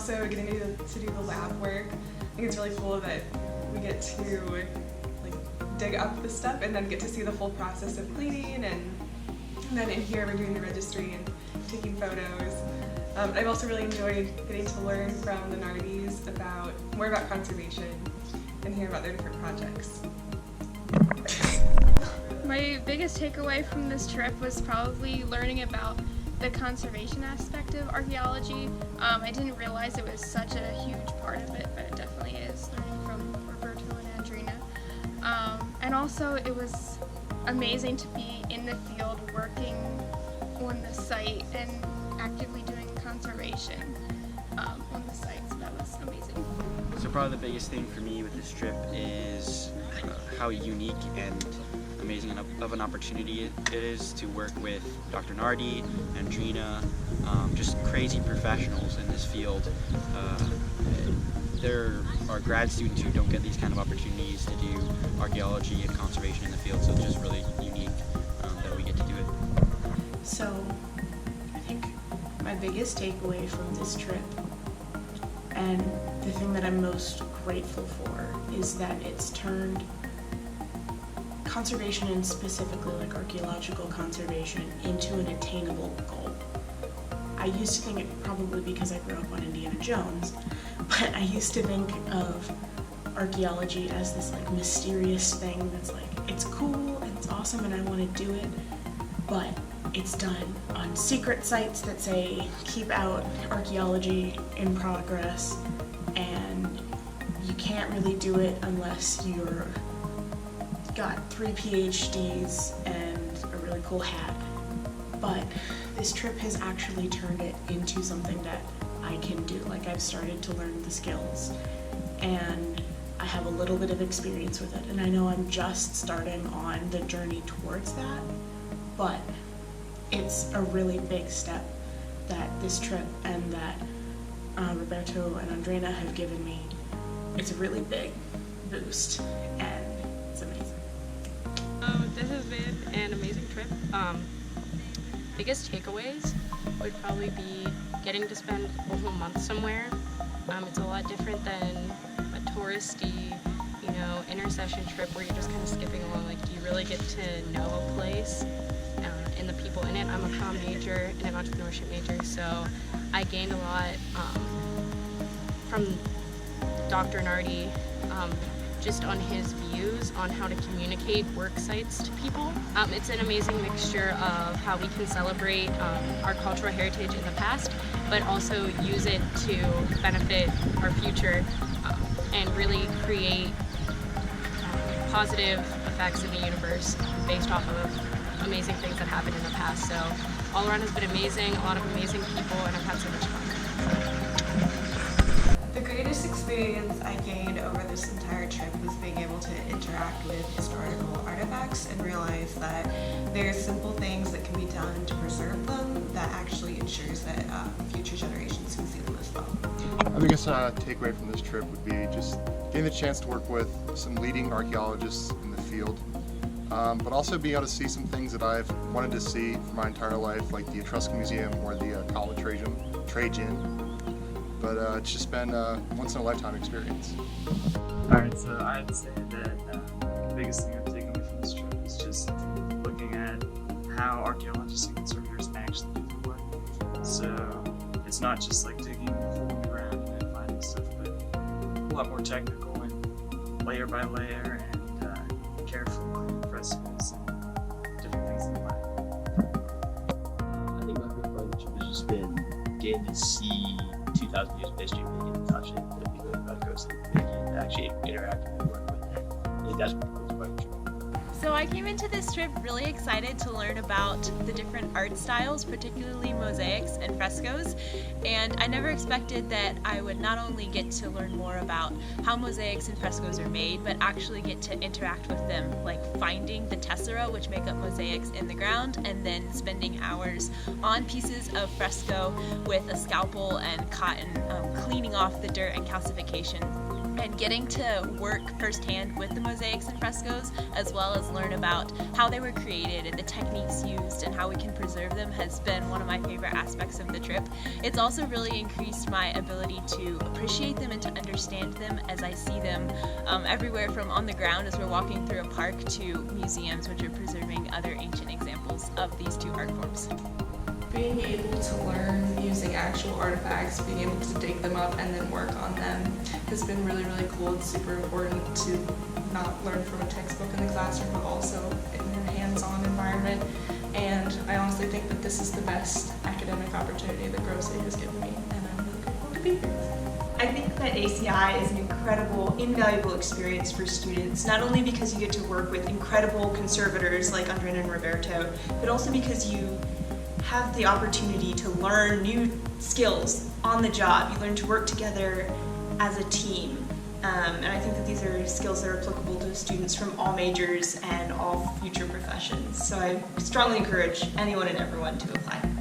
also getting to do the lab work. I think it's really cool that we get to like dig up the stuff and then get to see the full process of cleaning, and then in here we're doing the registry and taking photos. I've also really enjoyed getting to learn from the Nardies more about conservation and hear about their different projects. My biggest takeaway from this trip was probably learning about the conservation aspect of archaeology. I didn't realize it was such a huge part of it, but it definitely is, learning from Roberto and Andrina. And also it was amazing to be in the field working on the site and actively doing conservation on the site, so that was amazing. So probably the biggest thing for me with this trip is how unique and amazing of an opportunity it is to work with Dr. Nardi, Andrina, just crazy professionals in this field. There are grad students who don't get these kind of opportunities to do archaeology and conservation in the field, so it's just really unique that we get to do it. So I think my biggest takeaway from this trip, and the thing that I'm most grateful for, is that it's turned conservation, and specifically like archaeological conservation, into an attainable goal. I used to think it, probably because I grew up on Indiana Jones, but I used to think of archaeology as this like mysterious thing that's like, it's cool and it's awesome and I want to do it, but it's done on secret sites that say keep out archaeology in progress, and you can't really do it unless you're got 3 PhDs and a really cool hat. But this trip has actually turned it into something that I can do. Like, I've started to learn the skills and I have a little bit of experience with it, and I know I'm just starting on the journey towards that, but it's a really big step that this trip and that Roberto and Andrina have given me. It's a really big boost and it's amazing. This has been an amazing trip. Biggest takeaways would probably be getting to spend a whole month somewhere. It's a lot different than a touristy, intersession trip where you're just kind of skipping along. Like, you really get to know a place and the people in it. I'm a comm major and an entrepreneurship major, so I gained a lot from Dr. Nardi, just on his views on how to communicate work sites to people. It's an amazing mixture of how we can celebrate our cultural heritage in the past, but also use it to benefit our future and really create positive effects in the universe based off of amazing things that happened in the past. So all around has been amazing, a lot of amazing people, and I've had so much fun. The greatest experience I gained over this entire trip was being able to interact with historical artifacts and realize that there's simple things that can be done to preserve them that actually ensures that future generations can see them as well. My biggest takeaway from this trip would be just getting the chance to work with some leading archaeologists in the field, but also being able to see some things that I've wanted to see for my entire life, like the Etruscan Museum or the College Trajan. But it's just been a once-in-a-lifetime experience. Alright, so I'd say that the biggest thing I've taken away from this trip is just looking at how archaeologists and conservators actually do their work. So it's not just like digging a hole in the ground and finding stuff, but a lot more technical and layer by layer and careful clean frescoes and different things like that. I think my favorite part of the trip has just been getting to see 2,000 years of history, being able to touch it, and be really about to go see it, and actually interact and work with it. I think that's the coolest part of the trip. So I came into this trip really excited to learn about the different art styles, particularly mosaics and frescoes, and I never expected that I would not only get to learn more about how mosaics and frescoes are made, but actually get to interact with them, like finding the tessera, which make up mosaics, in the ground, and then spending hours on pieces of fresco with a scalpel and cotton, cleaning off the dirt and calcification. And getting to work firsthand with the mosaics and frescoes, as well as learn about how they were created and the techniques used and how we can preserve them, has been one of my favorite aspects of the trip. It's also really increased my ability to appreciate them and to understand them as I see them everywhere from on the ground as we're walking through a park to museums which are preserving other ancient examples of these two art forms. Being able to learn using actual artifacts, being able to dig them up and then work on them has been really, really cool. It's super important to not learn from a textbook in the classroom, but also in a hands-on environment. And I honestly think that this is the best academic opportunity that Grosse has given me, and I'm really grateful to be here. I think that ACI is an incredible, invaluable experience for students, not only because you get to work with incredible conservators like Andrea and Roberto, but also because you have the opportunity to learn new skills on the job. You learn to work together as a team. And I think that these are skills that are applicable to students from all majors and all future professions. So I strongly encourage anyone and everyone to apply.